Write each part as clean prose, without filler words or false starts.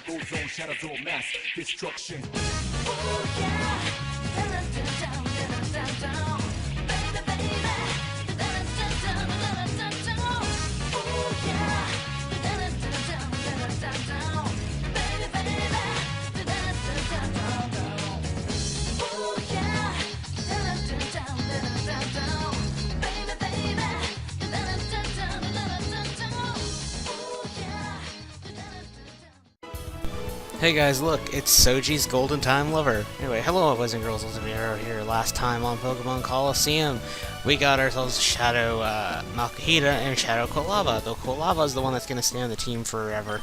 Full zone shadows all mass destruction. Hey guys, look, it's Soji's Golden Time Lover. Anyway, hello boys and girls, we are here last time on Pokemon Colosseum. We got ourselves Shadow Malkahita and Shadow Kolava, though Kolava is the one that's going to stay on the team forever.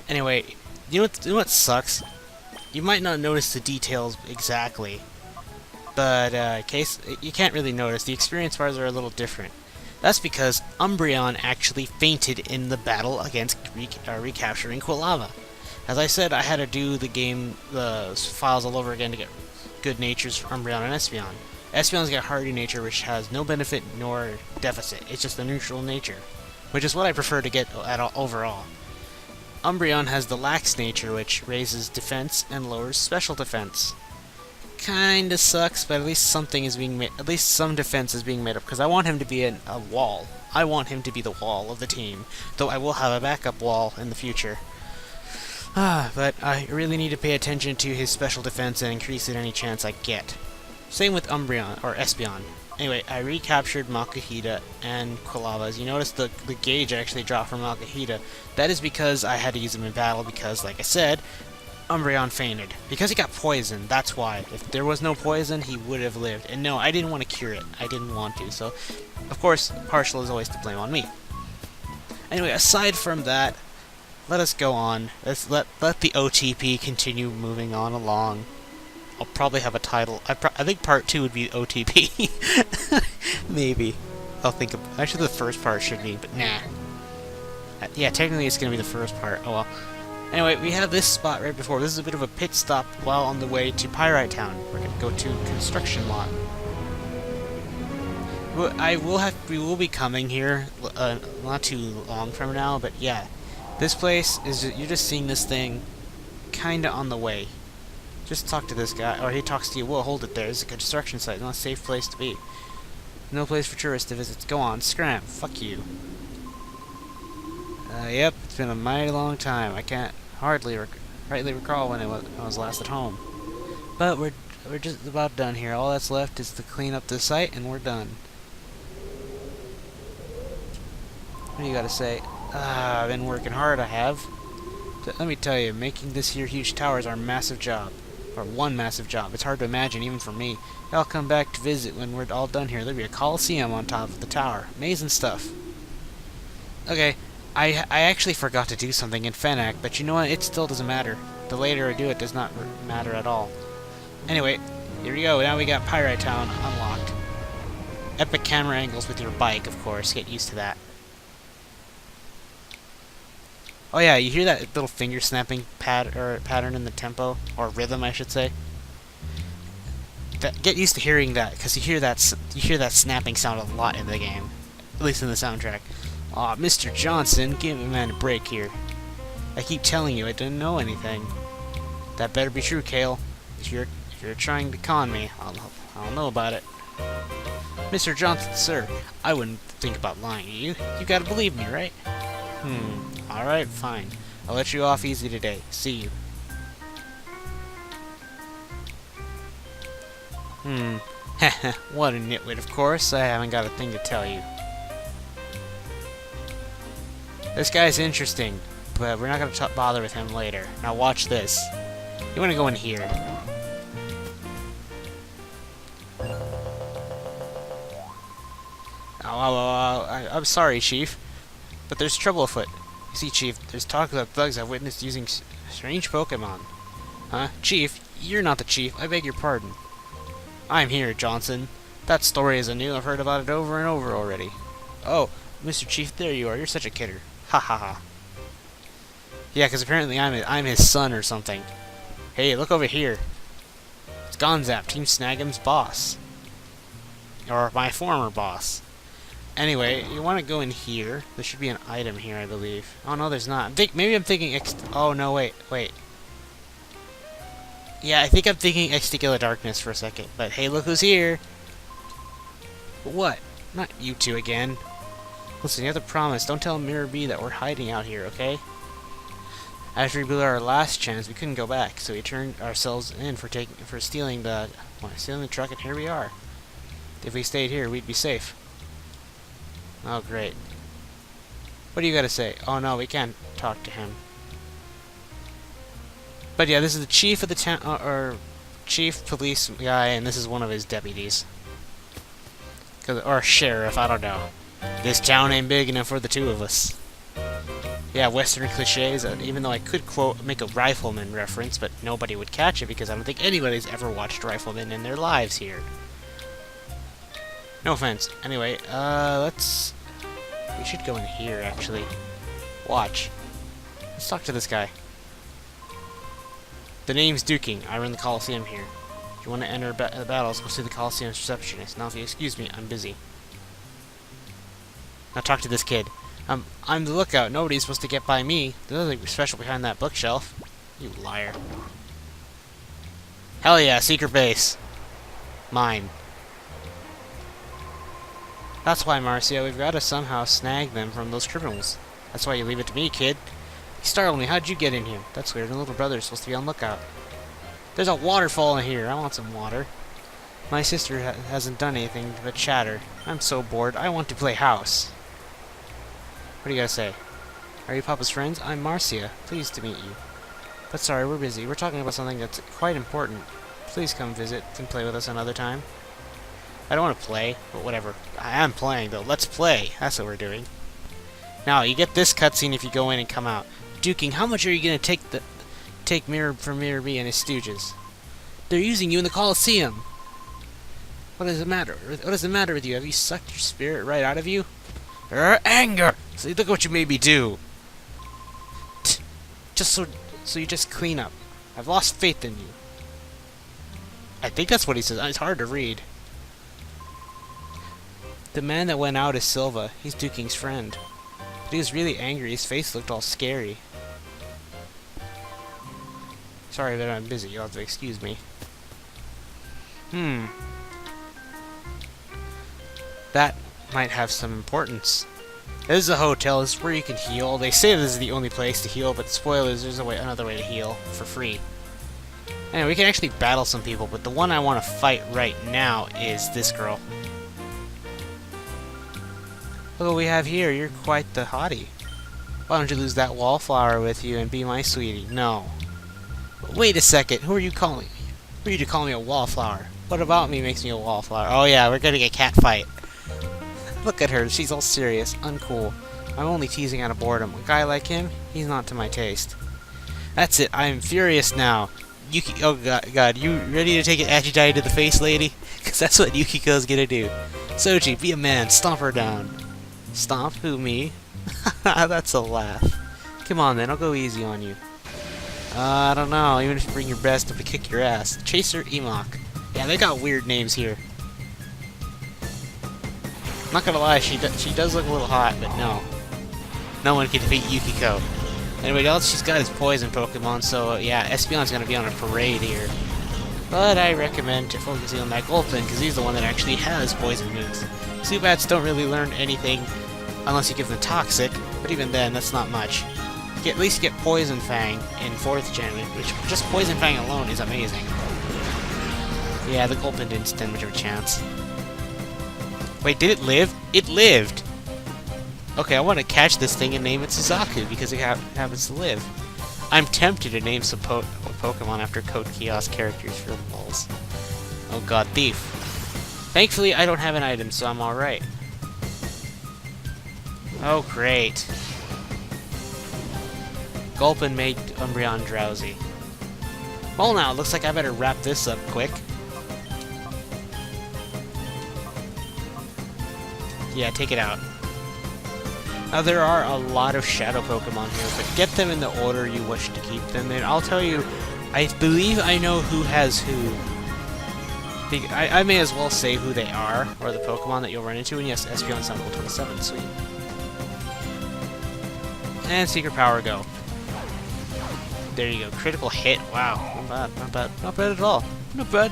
Anyway, you know what sucks? You might not notice the details exactly, but case you can't really notice. The experience bars are a little different. That's because Umbreon actually fainted in the battle against recapturing Kolava. As I said, I had to do the files all over again to get good natures for Umbreon and Espeon. Espeon's got Hardy nature, which has no benefit nor deficit. It's just a neutral nature, which is what I prefer to get overall. Umbreon has the Lax nature, which raises defense and lowers special defense. Kinda sucks, but at least something is being made. At least some defense is being made up, because I want him to be a wall. I want him to be the wall of the team, though I will have a backup wall in the future. But I really need to pay attention to his special defense and increase it any chance I get. Same with Umbreon, or Espeon. Anyway, I recaptured Malkahita and Kolava. As you notice, the gauge actually dropped from Malkahita. That is because I had to use him in battle because, like I said, Umbreon fainted. Because he got poisoned, that's why. If there was no poison, he would have lived. And no, I didn't want to cure it. I didn't want to, so of course, partial is always to blame on me. Anyway, aside from that, let us go on. Let the OTP continue moving on along. I'll probably have a title. I think part 2 would be OTP. Maybe. I'll think of... Actually, the first part should be, but nah. Yeah, technically it's going to be the first part. Oh well. Anyway, we have this spot right before. This is a bit of a pit stop while on the way to Pyrite Town. We're going to go to Construction Lot. We will be coming here not too long from now, but yeah. This place is, you're just seeing this thing kinda on the way. Just talk to this guy, or he talks to you. We'll hold it there. It's a construction site, not a safe place to be. No place for tourists to visit. Go on, scram. Fuck you. Yep, it's been a mighty long time. I can't hardly rightly recall when I was last at home. But we're just about done here. All that's left is to clean up the site, and we're done. What do you gotta say? I've been working hard, I have. Let me tell you, making this here huge tower is our massive job. Or one massive job. It's hard to imagine, even for me. I'll come back to visit when we're all done here. There'll be a Colosseum on top of the tower. Amazing stuff. Okay, I actually forgot to do something in Fennec, but you know what? It still doesn't matter. The later I do it does not matter at all. Anyway, here we go. Now we got Pyrite Town unlocked. Epic camera angles with your bike, of course. Get used to that. Oh yeah, you hear that little finger snapping pattern in the tempo, or rhythm, I should say. Get used to hearing that, because you hear that snapping sound a lot in the game, at least in the soundtrack. Aw, Mr. Johnson, give a man a break here. I keep telling you, I didn't know anything. That better be true, Kale. If you're trying to con me, I'll know about it. Mr. Johnson, sir, I wouldn't think about lying to you. You gotta believe me, right? Alright, fine. I'll let you off easy today. See you. Heh, what a nitwit, of course. I haven't got a thing to tell you. This guy's interesting, but we're not going to bother with him later. Now watch this. You want to go in here. I'm sorry, Chief, but there's trouble afoot. You see, Chief, there's talk of thugs I've witnessed using strange Pokemon. Huh? Chief, you're not the Chief. I beg your pardon. I'm here, Johnson. That story isn't new. I've heard about it over and over already. Oh, Mr. Chief, there you are. You're such a kidder. Ha ha ha. Yeah, because apparently I'm his son or something. Hey, look over here. It's Gonzap, Team Snag'em's boss. Or my former boss. Anyway, you want to go in here. There should be an item here, I believe. Oh no, there's not. Maybe I'm thinking oh no, wait. Yeah, I think I'm thinking Exticular Darkness for a second. But hey, look who's here! What? Not you two again. Listen, you have to promise. Don't tell Mirror B that we're hiding out here, okay? After we blew our last chance, we couldn't go back, so we turned ourselves in for stealing the truck, and here we are. If we stayed here, we'd be safe. Oh, great. What do you gotta say? Oh no, we can't talk to him. But yeah, this is the chief of the town, or chief police guy, and this is one of his deputies. Or sheriff, I don't know. This town ain't big enough for the two of us. Yeah, Western cliches, even though I could make a Rifleman reference, but nobody would catch it because I don't think anybody's ever watched Rifleman in their lives here. No offense. Anyway, we should go in here, actually. Watch. Let's talk to this guy. The name's Duking. I run the Colosseum here. If you want to enter the battles, go see the Colosseum's receptionist. Now, if you excuse me, I'm busy. Now talk to this kid. I'm the lookout. Nobody's supposed to get by me. There's nothing special behind that bookshelf. You liar. Hell yeah, secret base. Mine. That's why, Marcia, we've got to somehow snag them from those criminals. That's why you leave it to me, kid. You startled me. How'd you get in here? That's weird. My little brother's supposed to be on lookout. There's a waterfall in here. I want some water. My sister hasn't done anything but chatter. I'm so bored. I want to play house. What do you gotta say? Are you Papa's friends? I'm Marcia. Pleased to meet you. But sorry, we're busy. We're talking about something that's quite important. Please come visit and play with us another time. I don't want to play, but whatever. I am playing, though. Let's play. That's what we're doing. Now, you get this cutscene if you go in and come out. Duking, how much are you gonna take Mirror B and his stooges? They're using you in the Colosseum. What does it matter? What does the matter with you? Have you sucked your spirit right out of you? Anger! So look what you made me do. Just so you just clean up. I've lost faith in you. I think that's what he says. It's hard to read. The man that went out is Silva. He's Duking's friend. But he was really angry. His face looked all scary. Sorry that I'm busy. You'll have to excuse me. That might have some importance. This is a hotel. This is where you can heal. They say this is the only place to heal, but spoilers, there's another way to heal for free. Anyway, we can actually battle some people, but the one I want to fight right now is this girl. Look what we have here. You're quite the hottie. Why don't you lose that Wallflower with you and be my sweetie? No. Wait a second. Who are you calling me? Who are you to call me a Wallflower? What about me makes me a Wallflower? Oh yeah, we're getting a cat fight. Look at her. She's all serious. Uncool. I'm only teasing out of boredom. A guy like him? He's not to my taste. That's it. I'm furious now. Oh god, you ready to take an agitated to the face, lady? Because that's what Yukiko's gonna do. Soji, be a man. Stomp her down. Stomp? Who, me? That's a laugh. Come on then, I'll go easy on you. I don't know, even if you bring your best up to kick your ass. Chaser Emok. Yeah, they got weird names here. I'm not gonna lie, she does look a little hot, but no. No one can defeat Yukiko. Anyway, else she's got his poison Pokemon, so yeah, Espeon's gonna be on a parade here. But I recommend focusing on that Gulpin, because he's the one that actually has poison moves. Zubats don't really learn anything unless you give them Toxic, but even then, that's not much. At least get Poison Fang in 4th gen, which just Poison Fang alone is amazing. Yeah, the Gulpin didn't stand much of a chance. Wait, did it live? It lived! Okay, I want to catch this thing and name it Suzaku, because it happens to live. I'm tempted to name some Pokemon after Code Kiosk characters for lulz. Oh god, Thief. Thankfully, I don't have an item, so I'm alright. Oh, great. Gulpin made Umbreon drowsy. Well now, looks like I better wrap this up quick. Yeah, take it out. Now there are a lot of Shadow Pokemon here, but get them in the order you wish to keep them in. I'll tell you, I believe I know who has who. I may as well say who they are, or the Pokemon that you'll run into, and yes, Espeon Sun level 27, sweet. And Secret Power, go. There you go, critical hit, wow, not bad, not bad, not bad at all, not bad.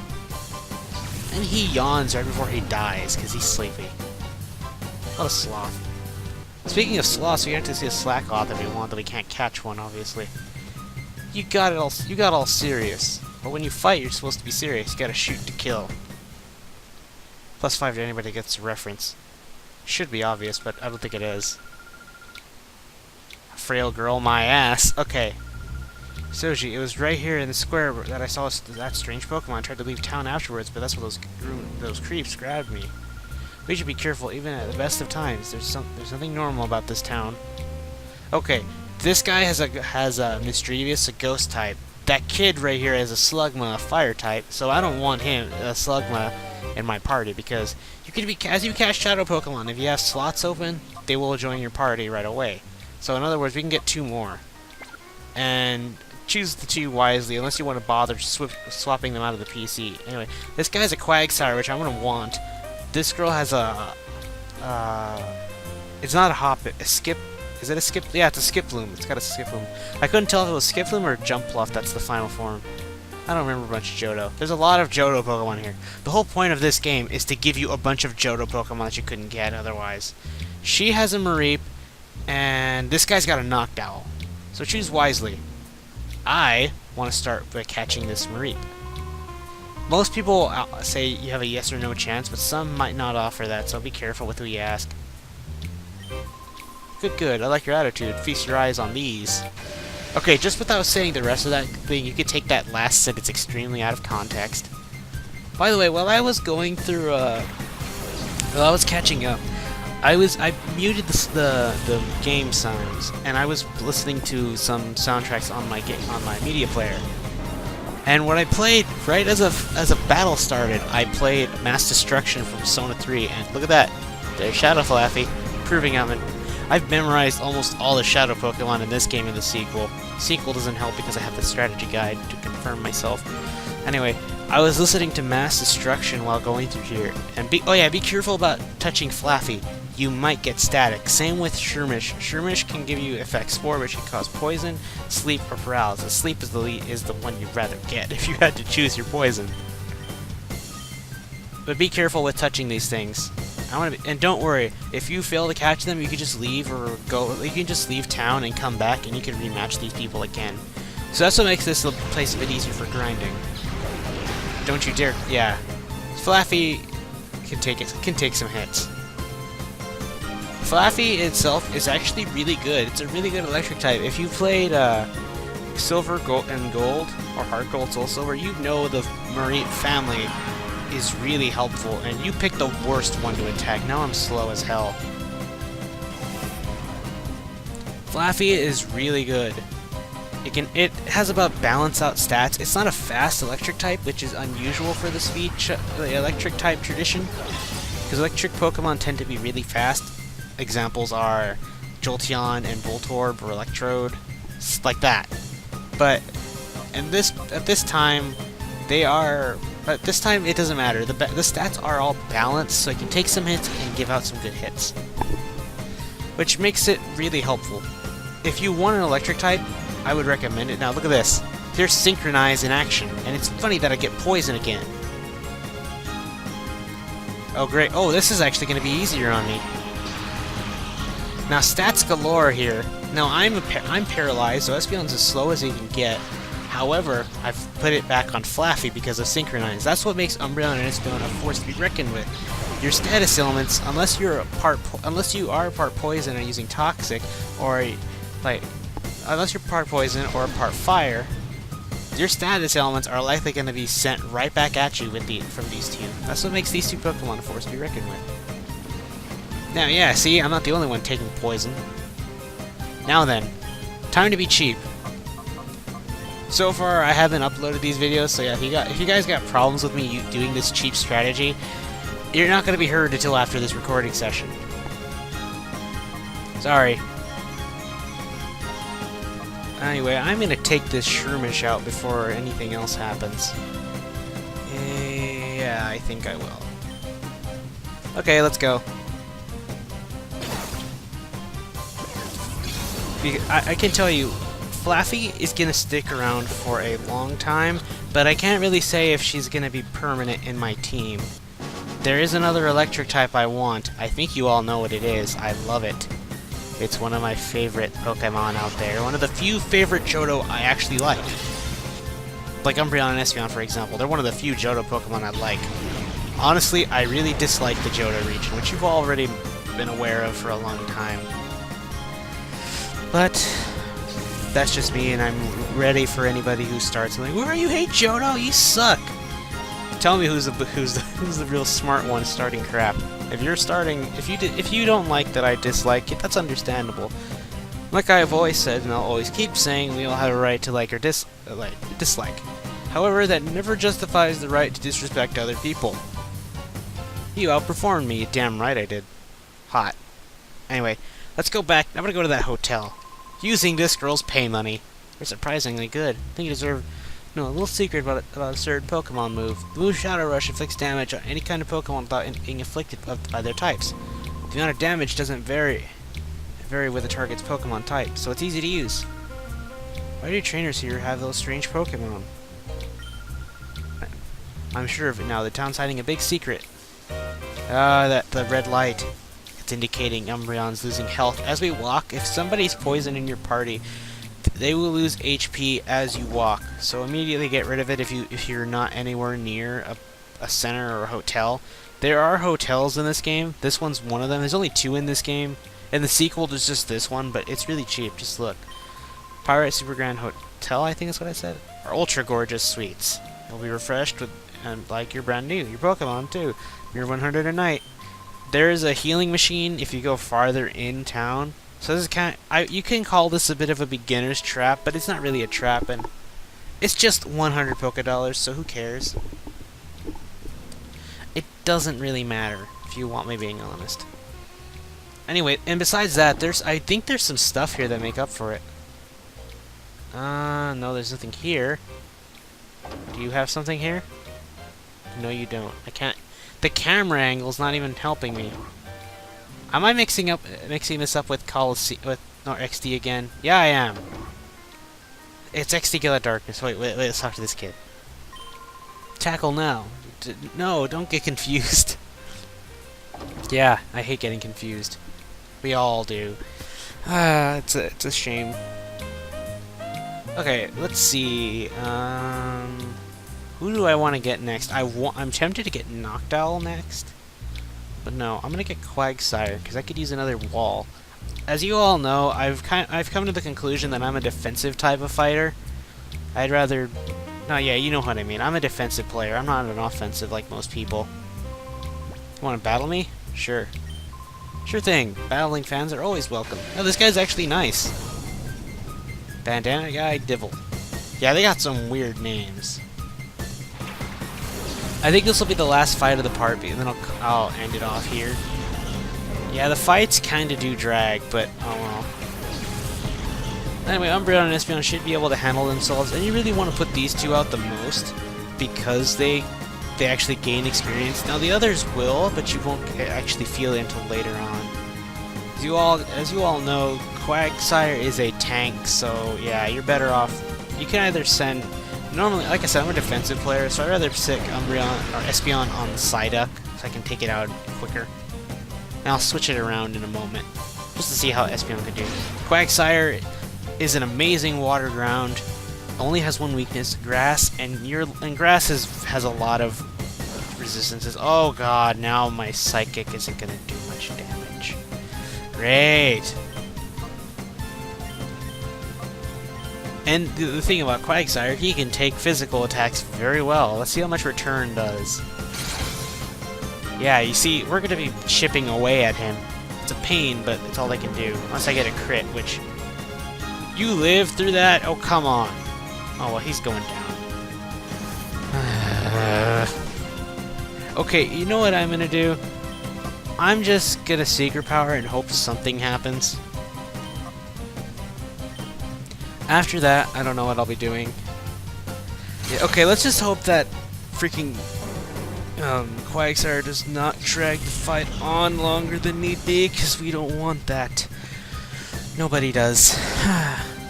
And he yawns right before he dies, because he's sleepy. What a sloth. Speaking of sloths, we have to see a Slakoth if we want, though we can't catch one, obviously. You got all serious. But when you fight, you're supposed to be serious. You gotta shoot to kill. +5 to anybody that gets the reference. Should be obvious, but I don't think it is. Frail girl, my ass. Okay. Soji, it was right here in the square that I saw that strange Pokemon. I tried to leave town afterwards, but that's when those creeps grabbed me. We should be careful, even at the best of times. There's nothing normal about this town. Okay, this guy has a mischievous, a ghost type. That kid right here is a Slugma, a fire type, so I don't want him, a Slugma, in my party, because as you catch Shadow Pokemon, if you have slots open, they will join your party right away. So in other words, we can get 2 more. And choose the 2 wisely, unless you want to bother swapping them out of the PC. Anyway, this guy's a Quagsire, which I'm going to want. This girl has a, it's not a hop, a skip. Is it a skip? Yeah, it's a Skiploom. It's got a Skiploom. I couldn't tell if it was Skiploom or Jumpluff. That's the final form. I don't remember much Johto. There's a lot of Johto Pokemon here. The whole point of this game is to give you a bunch of Johto Pokemon that you couldn't get otherwise. She has a Mareep, and this guy's got a Noctowl. So choose wisely. I want to start by catching this Mareep. Most people say you have a yes or no chance, but some might not offer that, so be careful with who you ask. Good, good. I like your attitude. Feast your eyes on these. Okay, just without saying the rest of that thing, you could take that last sentence extremely out of context. By the way, while I was going through, while I was catching up, I muted the game sounds, and I was listening to some soundtracks on my media player. And when I played, right as a battle started, I played Mass Destruction from Persona 3, and look at that. There's Shadow Flaffy, proving I've memorized almost all the Shadow Pokemon in this game and the sequel. Sequel doesn't help because I have the strategy guide to confirm myself. Anyway, I was listening to Mass Destruction while going through here, and be careful about touching Flaffy. You might get static. Same with Shroomish. Shroomish can give you effect Spore, which can cause poison, sleep, or paralysis. Sleep is the one you'd rather get if you had to choose your poison. But be careful with touching these things. And don't worry, if you fail to catch them, you can just leave or go. You can just leave town and come back, and you can rematch these people again. So that's what makes this place a bit easier for grinding. Don't you dare! Yeah, Flaffy can take some hits. Flaffy itself is actually really good. It's a really good electric type. If you played Silver and Gold or Heart Gold Soul Silver, you know the Mareep family is really helpful, and you picked the worst one to attack. Now I'm slow as hell. Flaffy is really good. It has about balance out stats. It's not a fast electric type, which is unusual for the electric type tradition, because electric Pokemon tend to be really fast. Examples are Jolteon and Voltorb or Electrode, like that. But at this time it doesn't matter. The stats are all balanced, so it can take some hits and give out some good hits, which makes it really helpful. If you want an electric type, I would recommend it. Now look at this. Here's Synchronize in action, and it's funny that I get Poison again. Oh great. Oh, this is actually going to be easier on me. Now stats galore here. Now I'm paralyzed, so Espeon's as slow as he can get. However, I've put it back on Flaffy because of Synchronize. That's what makes Umbreon and Espeon a force to be reckoned with. Your status elements, unless you are part poison and using Toxic, or unless you're part poison or part fire, your status elements are likely going to be sent right back at you from these two. That's what makes these two Pokemon a force to be reckoned with. Now, yeah, see, I'm not the only one taking poison. Now then, time to be cheap. So far, I haven't uploaded these videos, so yeah, if you guys got problems with me doing this cheap strategy, you're not going to be heard until after this recording session. Sorry. Anyway, I'm going to take this Shroomish out before anything else happens. Yeah, Yeah, I think I will. Okay, let's go. I can tell you, Flaffy is gonna stick around for a long time, but I can't really say if she's gonna be permanent in my team. There is another electric type I want. I think you all know what it is. I love it. It's one of my favorite Pokemon out there. One of the few favorite Johto I actually like. Like Umbreon and Espeon, for example. They're one of the few Johto Pokemon I like. Honestly, I really dislike the Johto region, which you've already been aware of for a long time. But that's just me, and I'm ready for anybody who starts like, "Why you hate Johto? You suck." Tell me who's the real smart one starting crap. If you're starting, if you don't like that I dislike it, that's understandable. Like I've always said, and I'll always keep saying, we all have a right to like or dislike. However, that never justifies the right to disrespect other people. You outperformed me, you damn right I did. Hot. Anyway, let's go back. I'm gonna go to that hotel. Using this girl's pay money. They're surprisingly good. I think you deserve. No, a little secret about a certain Pokemon move. The move Shadow Rush inflicts damage on any kind of Pokemon without being inflicted by their types. The amount of damage doesn't vary with the target's Pokemon type, so it's easy to use. Why do trainers here have those strange Pokemon? I'm sure of it now. The town's hiding a big secret. The red light. It's indicating Umbreon's losing health. As we walk, if somebody's poisoning your party, they will lose HP as you walk. So immediately get rid of it if you're not anywhere near a center or a hotel. There are hotels in this game. This one's one of them. There's only 2 in this game. In the sequel, there's just this one, but it's really cheap. Just look. Pirate Super Grand Hotel, I think is what I said. Or Ultra Gorgeous Suites. You'll be refreshed with, and like you're brand new. Your Pokemon too. You're 100 a night. There is a healing machine if you go farther in town. So this is you can call this a bit of a beginner's trap, but it's not really a trap, and it's just 100 Pokédollars, so who cares? It doesn't really matter, if you want me being honest. Anyway, and besides that, I think there's some stuff here that make up for it. No, there's nothing here. Do you have something here? No, you don't. I can't. The camera angle's not even helping me. Am I mixing this up with Colosseum, or XD again? Yeah, I am. It's XD Gala Darkness. Wait, let's talk to this kid. Tackle now. No, don't get confused. Yeah, I hate getting confused. We all do. It's a shame. Okay, let's see. Who do I want to get next? I'm tempted to get Noctowl next. But no, I'm gonna get Quagsire because I could use another wall. As you all know, I've come to the conclusion that I'm a defensive type of fighter. I'd rather... No, yeah, you know what I mean. I'm a defensive player. I'm not an offensive like most people. You want to battle me? Sure. Sure thing. Battling fans are always welcome. Oh, this guy's actually nice. Bandana guy, Divil. Yeah, they got some weird names. I think this will be the last fight of the part, and then I'll end it off here. Yeah, the fights kind of do drag, but oh well. Anyway, Umbreon and Espeon should be able to handle themselves, and you really want to put these 2 out the most because they actually gain experience. Now the others will, but you won't actually feel it until later on. As you all know, Quagsire is a tank, so yeah, you're better off. You can either send. Normally, like I said, I'm a defensive player, so I'd rather stick Umbreon or Espeon on Psyduck so I can take it out quicker. And I'll switch it around in a moment, just to see how Espeon can do. Quagsire is an amazing water ground. Only has one weakness, grass, and grass has a lot of resistances. Oh god, now my Psychic isn't gonna do much damage. Great. And the thing about Quagsire, he can take physical attacks very well. Let's see how much return does. Yeah, you see, we're going to be chipping away at him. It's a pain, but it's all I can do. Unless I get a crit, which... You live through that? Oh, come on. Oh, well, he's going down. Okay, you know what I'm going to do? I'm just going to Secret Power and hope something happens. After that, I don't know what I'll be doing. Yeah, okay, let's just hope that freaking Quagsire does not drag the fight on longer than need be, because we don't want that. Nobody does.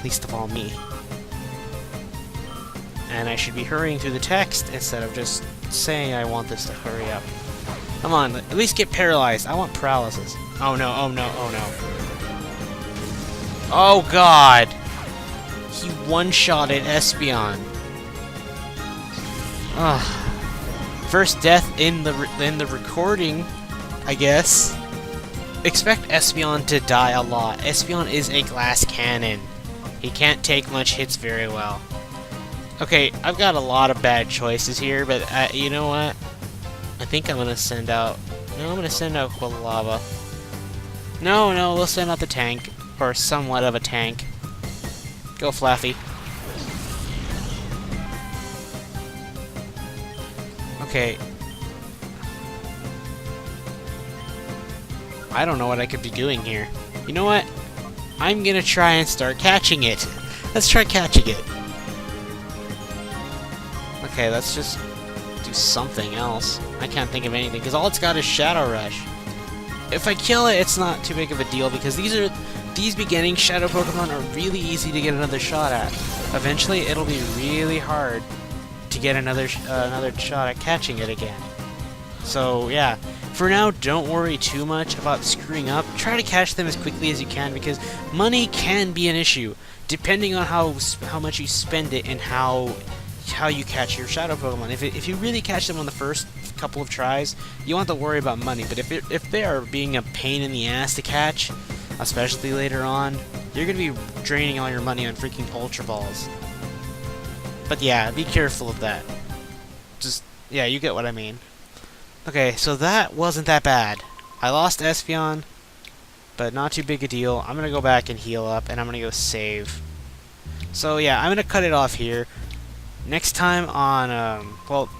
Least of all me. And I should be hurrying through the text instead of just saying I want this to hurry up. Come on, at least get paralyzed. I want paralysis. Oh no, oh no, oh no. Oh god! He one-shotted Espeon. Ugh. First death in the recording, I guess. Expect Espeon to die a lot. Espeon is a glass cannon. He can't take much hits very well. Okay, I've got a lot of bad choices here, but you know what? I think I'm gonna send out... No, I'm gonna send out Quilava. No, we'll send out the tank. Or somewhat of a tank. Go, Flaffy. Okay. I don't know what I could be doing here. You know what? I'm gonna try and start catching it. Let's try catching it. Okay, let's just do something else. I can't think of anything, because all it's got is Shadow Rush. If I kill it, it's not too big of a deal, because these beginning Shadow Pokemon are really easy to get another shot at. Eventually, it'll be really hard to get another shot at catching it again. So, yeah. For now, don't worry too much about screwing up. Try to catch them as quickly as you can, because money can be an issue, depending on how much you spend it and how you catch your Shadow Pokemon. If you really catch them on the first couple of tries, you won't have to worry about money. But if they are being a pain in the ass to catch, especially later on, you're going to be draining all your money on freaking Ultra Balls. But yeah, be careful of that. Just, yeah, you get what I mean. Okay, so that wasn't that bad. I lost Espeon, but not too big a deal. I'm going to go back and heal up, and I'm going to go save. So yeah, I'm going to cut it off here. Next time on, well,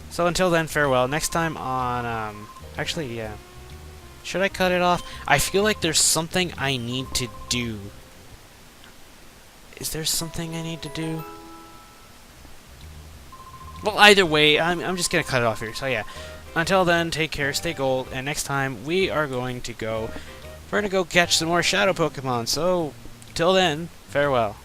so until then, farewell. Next time on, actually, yeah. Should I cut it off? I feel like there's something I need to do. Is there something I need to do? Well, either way, I'm just gonna cut it off here. So yeah, until then, take care, stay gold, and next time we're gonna go catch some more Shadow Pokemon. So, till then, farewell.